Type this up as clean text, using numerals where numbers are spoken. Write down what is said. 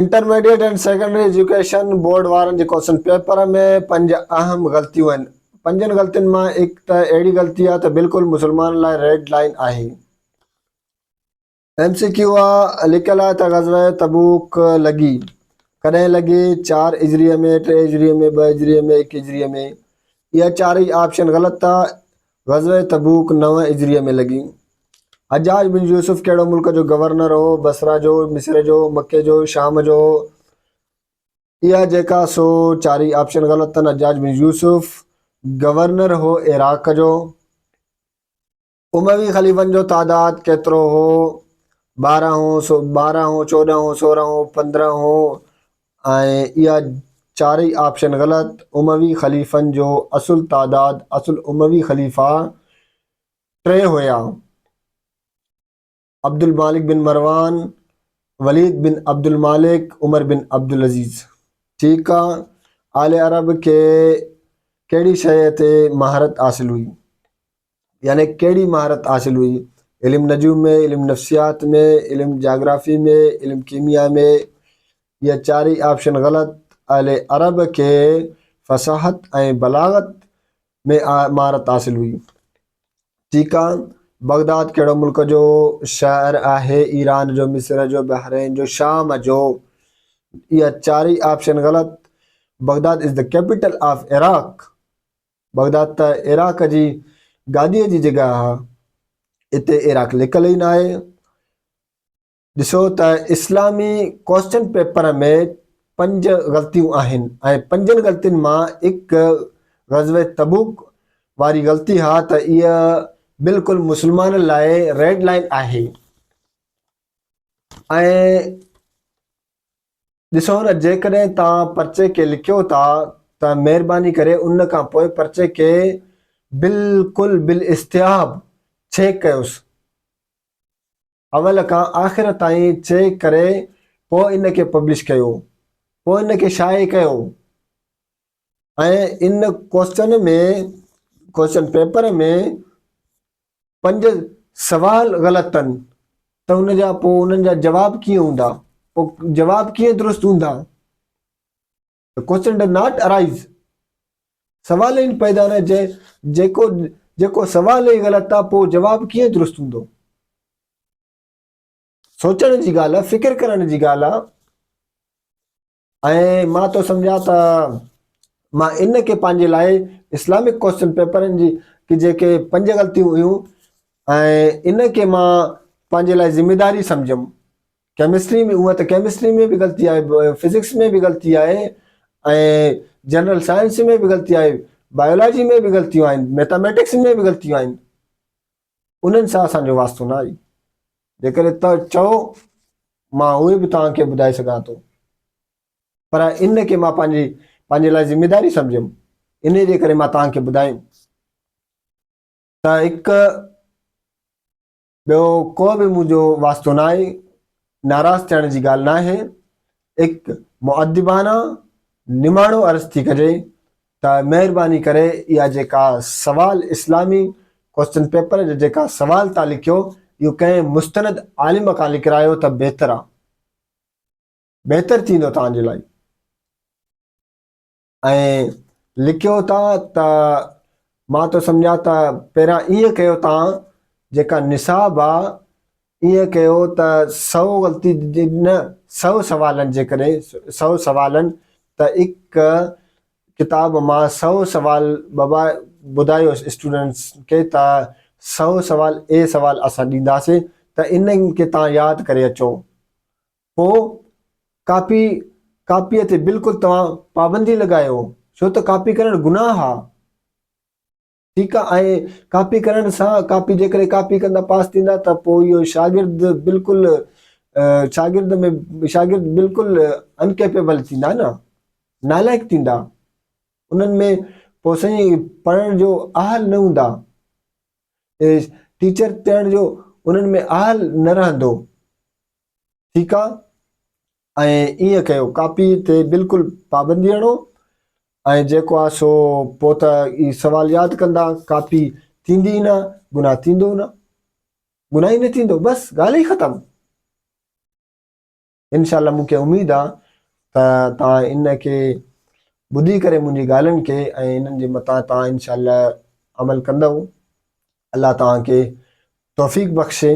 Intermediate and secondary education board वारनि जे question paper में 5 अहम ग़लतियूं आहिनि। 5 ग़लतियुनि मां हिकु त अहिड़ी ग़लती आहे त बिल्कुलु मुसलमान लाइ रेड लाइन आहे। MCQ लिखियल आहे त ग़ज़वे तबूक लॻी कॾहिं लॻी? 4 हिजरीअ में, 3 हिजरीअ में, 2 हिजरीअ में, 1 हिजरीअ में। इहा चारई ऑप्शन ग़लति आहे। ग़ज़वे तबूक 9 हिजरीअ में लॻी। हज्जाज बिन यूसुफ कहिड़ो मुल्क जो गवर्नर हो? बसरा जो, मिस्र जो, मके जो, शाम जो। इहा जेका सो चारई ऑप्शन ग़लति अथनि। हज्जाज बिन यूसुफ गवर्नर हो इराक जो। उमवी ख़लीफ़नि जो तादाद केतिरो हो? 12 हो, 14 हो, 16 हो, 15 हो। ऐं इहा चारई ऑप्शन ग़लति। उमवी ख़लीफ़नि जो असुल तादाद, असुल उमवी ख़लीफ़ा 3 हुया। अब्दुल मालिक बिन मरवान, वलीद बिन अब्दुल मालिक, उमर बिन अब्दुल अज़ीज़। ठीकु आहे। आले अरब खे कहिड़ी शइ ते महारत हासिल हुई? यानी कहिड़ी महारत हासिल हुई? इल्म नजूम में, इल्म नफ्सियात में, इल्म जाग्राफ़ी में, इल्म कीमिया में। यह चारई ऑप्शन ग़लति। आले अरब खे फ़साहत ऐं बलागत में महारत हासिल हुई। ठीकु आहे। बगदाद कहिड़ो मुल्क जो शहर आहे? ईरान जो, मिस्र जो, बहरीन जो, शाम जो। इहा चारई ऑप्शन ग़लति। Baghdad is the capital of Iraq. Baghdad त इराक जी गादीअ जी जॻह आहे। हिते इराक लिखियल ई न आहे। ॾिसो त इस्लामी क्वेश्चन पेपर में 5 ग़लतियूं आहिनि ऐं 5 ग़लतियुनि मां हिकु ग़ज़वे तबूक वारी ग़लती आहे त इहा बिल्कुलु मुस्लमाननि लाइ रेड लाइन आहे। ऐं ॾिसो न, जेकॾहिं तव्हां पर्चे खे लिखियो था त महिरबानी करे उन खां पोइ पर्चे खे बिल्कुलु बिल इस्तिहाब चेक कयोसि। अवल खां आख़िर ताईं चेक करे पोइ इन खे पब्लिश कयो, पोइ इन खे शाये कयो। ऐं इन क्वेश्चन पेपर में 5 सवाल ग़लति अथनि त उन जा पोइ उन्हनि जा जवाब कीअं हूंदा? पोइ जवाब कीअं दुरुस्त हूंदा? Question does not arise. सवाल ई पैदा न जेको सवाल ई ग़लति आहे, पोइ जवाब कीअं दुरुस्त हूंदो? सोचण जी ॻाल्हि आहे, फ़िक्र करण जी ॻाल्हि आहे। ऐं मां तो सम्झां त मां इन खे पंहिंजे लाइ इस्लामिक क्वेश्चन पेपरनि जी कि जेके 5 ग़लतियूं हुयूं ऐं इन खे मां पंहिंजे लाइ ज़िमेदारी सम्झमि। केमिस्ट्री में हूअं त केमिस्ट्री में बि ग़लती आहे, फिज़िक्स में बि ग़लती आहे, ऐं जनरल साइंस में बि ग़लती आहे, बायोलॉजी में बि ग़लतियूं आहिनि, मैथमेटिक्स में बि ग़लतियूं आहिनि। उन्हनि सां असांजो वास्तो न आहे। जेकॾहिं तव्हां चओ मां उहे बि तव्हांखे ॿुधाए सघां थो, पर इन खे मां पंहिंजे लाइ ज़िमेदारी सम्झमि। इन जे करे मां तव्हांखे ॿुधायूं त हिकु ॿियो को बि मुंहिंजो वास्तो न आहे। नाराज़ थियण जी ॻाल्हि न आहे। हिकु मुअद्दिबाना निमाणो अर्ज़ु थी कजे त महिरबानी करे इहा जेका सवाल इस्लामी क्वेश्चन पेपर जा जेका सवाल तव्हां लिखियो, इहो कंहिं मुस्तनद आलिम खां लिखायो त बहितर आहे, बहितर थींदो तव्हांजे लाइ। ऐं लिखियो था त मां तो सम्झां त पहिरियां ईअं कयो, तव्हां जेका निसाब आहे ईअं कयो त 100 ग़लती न 100 सवालनि जे करे 100 सवालनि त हिकु किताब मां 100 सवाल बाबा ॿुधायो स्टूडेंट्स खे त 100 सवाल ए सवाल असां ॾींदासीं त इन्हनि खे तव्हां यादि करे अचो। पोइ कापीअ ते बिल्कुलु तव्हां पाबंदी लॻायो, छो त कापी करणु गुनाह आहे। ठीकु आहे। ऐं कापी करण सां जेकॾहिं कापी कंदा पास थींदा त पोइ इहो शागिर्द बिल्कुलु शागिर्द बिल्कुलु अनकेपेबल थींदा न, नालाइक़ थींदा। उन्हनि में पोइ सही पढ़ण जो अहल न हूंदा, टीचर थियण जो उन्हनि में अहल न रहंदो। ठीकु आहे। ऐं ईअं कयो, कापी ते बिल्कुलु पाबंदी हणो ऐं जेको आहे सो पोइ त ई सवाल यादि कंदा, कापी थींदी न, गुनाह थींदो न, गुनाह ई न थींदो, बसि ॻाल्हि ई ख़तमु। इंशाल्लाह मूंखे उमेद आहे त तव्हां इन खे ॿुधी करे मुंहिंजी ॻाल्हियुनि खे ऐं इन्हनि जे मथां तव्हां इंशाल्लाह अमल कंदव। अल्लाह तव्हांखे तौफ़ीक़ बख़्शे।